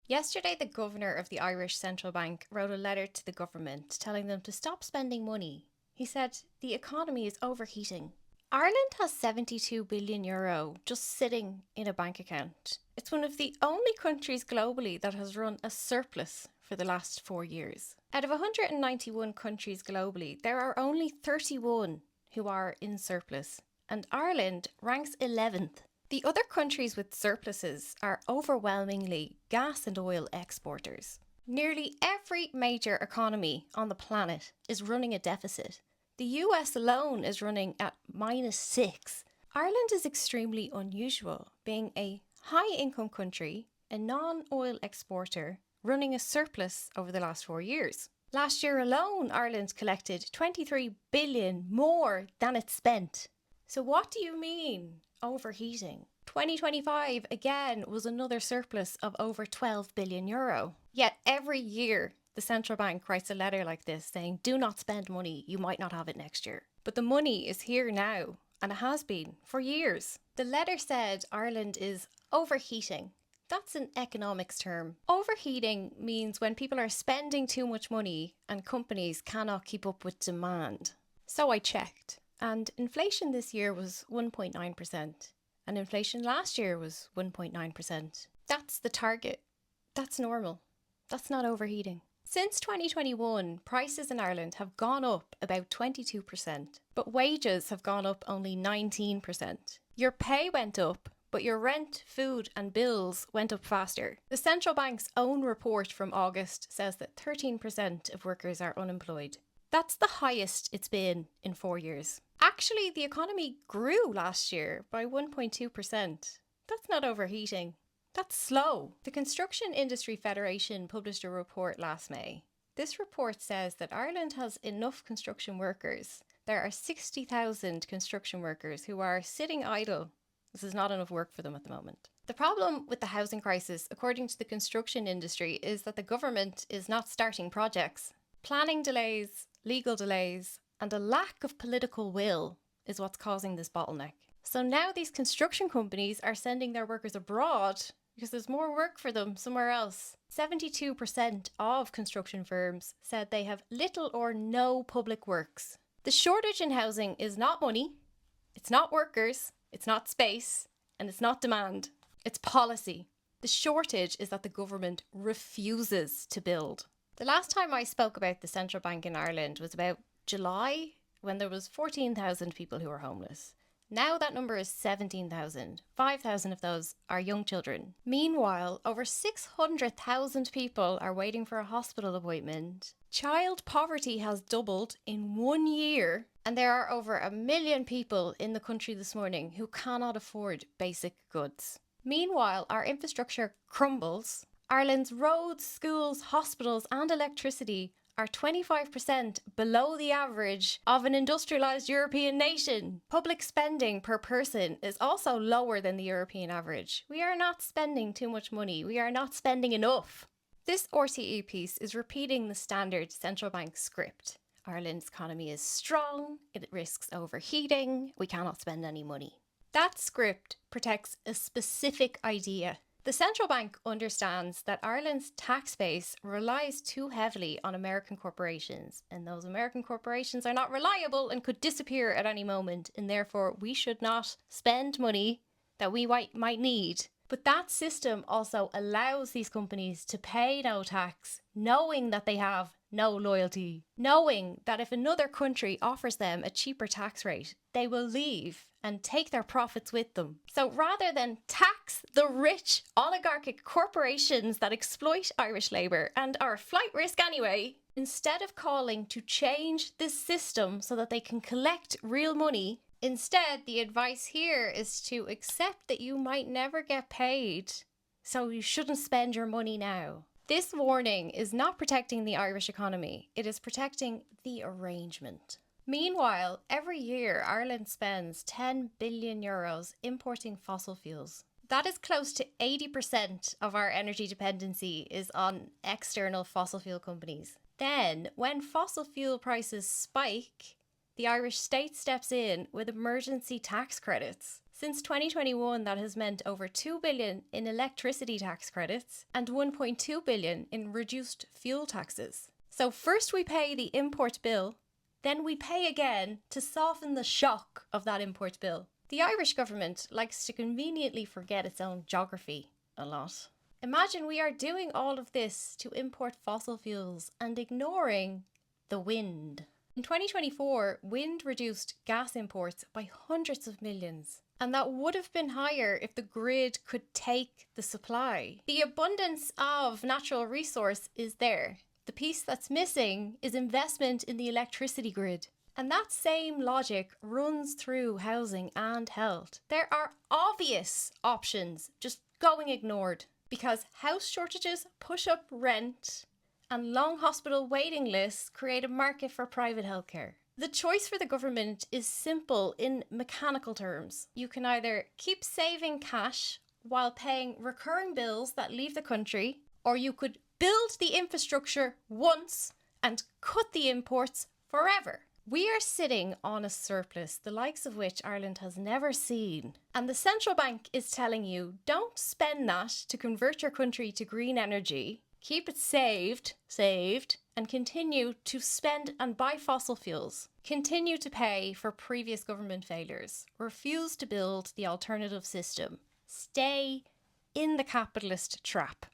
Yesterday, the governor of the Irish Central Bank wrote a letter to the government telling them to stop spending money. He said the economy is overheating. Ireland has €72 billion just sitting in a bank account. It's one of the only countries globally that has run a surplus for the last 4 years. Out of 191 countries globally, there are only 31 who are in surplus, and Ireland ranks 11th. The other countries with surpluses are overwhelmingly gas and oil exporters. Nearly every major economy on the planet is running a deficit. The US alone is running at -6. Ireland is extremely unusual, being a high-income country, a non-oil exporter, running a surplus over the last 4 years. Last year alone, Ireland collected 23 billion more than it spent. So what do you mean, overheating? 2025 again was another surplus of over €12 billion. Yet every year, the central bank writes a letter like this saying, do not spend money, you might not have it next year. But the money is here now, and it has been for years. The letter said Ireland is overheating. That's an economics term. Overheating means when people are spending too much money and companies cannot keep up with demand. So I checked, and inflation this year was 1.9%, and inflation last year was 1.9%. That's the target. That's normal. That's not overheating. Since 2021, prices in Ireland have gone up about 22%, but wages have gone up only 19%. Your pay went up, but your rent, food and bills went up faster. The central bank's own report from August says that 13% of workers are unemployed. That's the highest it's been in 4 years. Actually, the economy grew last year by 1.2%. That's not overheating. That's slow. The Construction Industry Federation published a report last May. This report says that Ireland has enough construction workers. There are 60,000 construction workers who are sitting idle. This is not enough work for them at the moment. The problem with the housing crisis, according to the construction industry, is that the government is not starting projects. Planning delays, legal delays, and a lack of political will is what's causing this bottleneck. So now these construction companies are sending their workers abroad because there's more work for them somewhere else. 72% of construction firms said they have little or no public works. The shortage in housing is not money, it's not workers, it's not space, and it's not demand. It's policy. The shortage is that the government refuses to build. The last time I spoke about the central bank in Ireland was about July, when there was 14,000 people who were homeless. Now that number is 17,000. 5,000 of those are young children. Meanwhile, over 600,000 people are waiting for a hospital appointment. Child poverty has doubled in 1 year, and there are over 1 million people in the country this morning who cannot afford basic goods. Meanwhile, our infrastructure crumbles. Ireland's roads, schools, hospitals and electricity are 25% below the average of an industrialised European nation. Public spending per person is also lower than the European average. We are not spending too much money. We are not spending enough. This RTE piece is repeating the standard central bank script. Ireland's economy is strong, it risks overheating, we cannot spend any money. That script protects a specific idea. The central bank understands that Ireland's tax base relies too heavily on American corporations, and those American corporations are not reliable and could disappear at any moment, and therefore we should not spend money that we might need. But that system also allows these companies to pay no tax, knowing that they have no loyalty, knowing that if another country offers them a cheaper tax rate, they will leave and take their profits with them. So rather than tax the rich oligarchic corporations that exploit Irish labour and are a flight risk anyway, instead of calling to change this system so that they can collect real money, instead the advice here is to accept that you might never get paid, so you shouldn't spend your money now. This warning is not protecting the Irish economy, it is protecting the arrangement. Meanwhile, every year Ireland spends €10 billion importing fossil fuels. That is close to 80% of our energy dependency is on external fossil fuel companies. Then, when fossil fuel prices spike, the Irish state steps in with emergency tax credits. Since 2021, that has meant over 2 billion in electricity tax credits and 1.2 billion in reduced fuel taxes. So first we pay the import bill, then we pay again to soften the shock of that import bill. The Irish government likes to conveniently forget its own geography a lot. Imagine we are doing all of this to import fossil fuels and ignoring the wind. In 2024, wind reduced gas imports by hundreds of millions. And that would have been higher if the grid could take the supply. The abundance of natural resource is there. The piece that's missing is investment in the electricity grid. And that same logic runs through housing and health. There are obvious options just going ignored because house shortages push up rent and long hospital waiting lists create a market for private healthcare. The choice for the government is simple in mechanical terms. You can either keep saving cash while paying recurring bills that leave the country, or you could build the infrastructure once and cut the imports forever. We are sitting on a surplus, the likes of which Ireland has never seen. And the central bank is telling you, don't spend that to convert your country to green energy. Keep it saved, and continue to spend and buy fossil fuels. Continue to pay for previous government failures. Refuse to build the alternative system. Stay in the capitalist trap.